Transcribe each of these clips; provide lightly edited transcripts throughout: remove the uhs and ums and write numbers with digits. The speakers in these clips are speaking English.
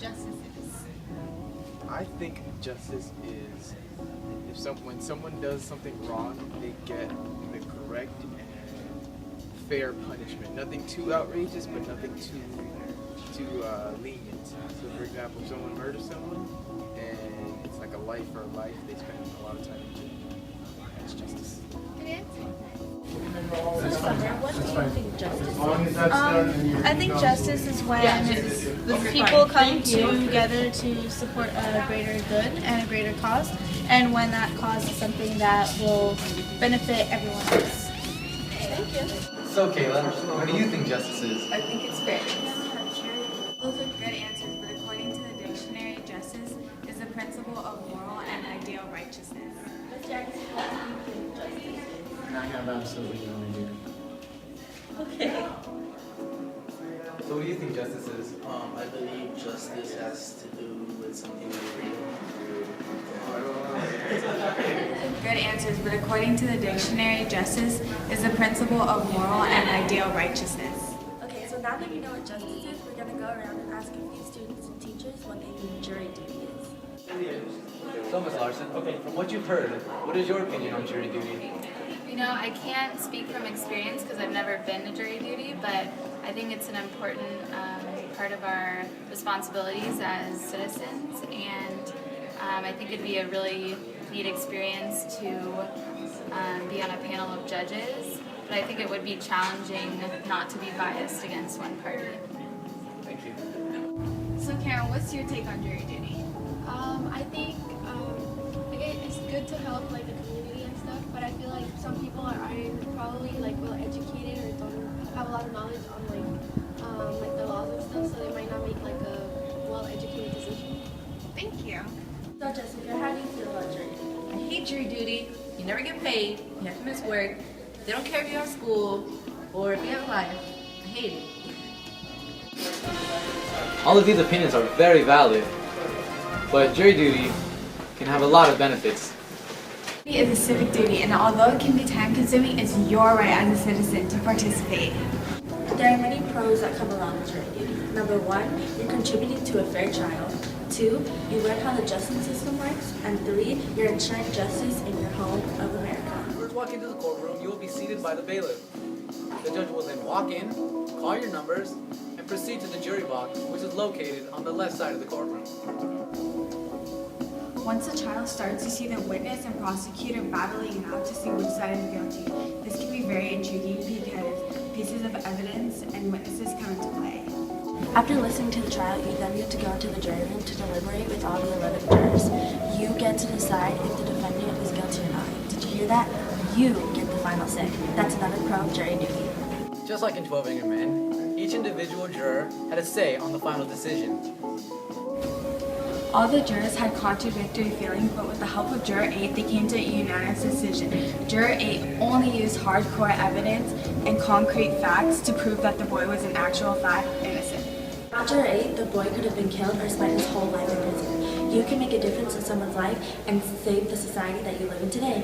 justice is? I think justice is when someone does something wrong, they get the correct and fair punishment. Nothing too outrageous, but nothing too lenient. So, for example, if someone murders someone and it's like a life for a life, they spend a lot of time in jail. That's justice. Good answer. What do you think justice is? I think justice is when people come together to support a greater good and a greater cause, and when that cause is something that will benefit everyone else. Thank you. So, Kayla, what do you think justice is? I think it's fairness. Those are good answers, but according to the dictionary, justice is the principle of moral and ideal righteousness. Ms. Jackson, what do you think justice is? I have absolutely no idea. Okay. So, what do you think justice is? I believe justice has to do with something with freedom. Good answers, but according to the dictionary, justice is the principle of moral and ideal righteousness. Okay, so now that we know what justice is, we're going to go around and ask a few students and teachers what they think jury duty is. So, Ms. Larson, from what you've heard, what is your opinion on jury duty? You know, I can't speak from experience because I've never been to jury duty, but I think it's an important part of our responsibilities as citizens, and I think it'd be a really neat experience to be on a panel of judges, but I think it would be challenging not to be biased against one party. Thank you. So Karen, what's your take on jury duty? I think it's good to help like the community and stuff, but I feel like some people aren't probably like well educated or don't have a lot of knowledge on like the laws and stuff, so they might not make like a well educated decision. Thank you. So Jessica, how do you feel about jury duty? I hate jury duty. You never get paid. You have to miss work. They don't care if you're in school or if you have a life. I hate it. All of these opinions are very valid, but jury duty can have a lot of benefits. It is a civic duty, and although it can be time-consuming, it's your right as a citizen to participate. There are many pros that come along with jury duty. Number one, you're contributing to a fair trial. 2, you learn how the justice system works. And 3, you're ensuring justice in your home of America. First walk into the courtroom, you will be seated by the bailiff. The judge will then walk in, call your numbers, and proceed to the jury box, which is located on the left side of the courtroom. Once the trial starts, you see the witness and prosecutor battling it out to see which side is guilty. This can be very intriguing because pieces of evidence and witnesses come into play. After listening to the trial, you then get to go into the jury room to deliberate with all the 11 jurors. You get to decide if the defendant is guilty or not. Did you hear that? You get the final say. That's another pro of jury duty. Just like in 12 Angry Men, each individual juror had a say on the final decision. All the jurors had contradictory feelings, but with the help of Juror 8, they came to a unanimous decision. Juror 8 only used hardcore evidence and concrete facts to prove that the boy was in actual fact innocent. Without Juror 8, the boy could have been killed or spent his whole life in prison. You can make a difference in someone's life and save the society that you live in today.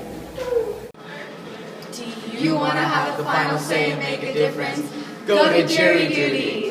Do you want to have the final say and make a difference? Go to jury duty!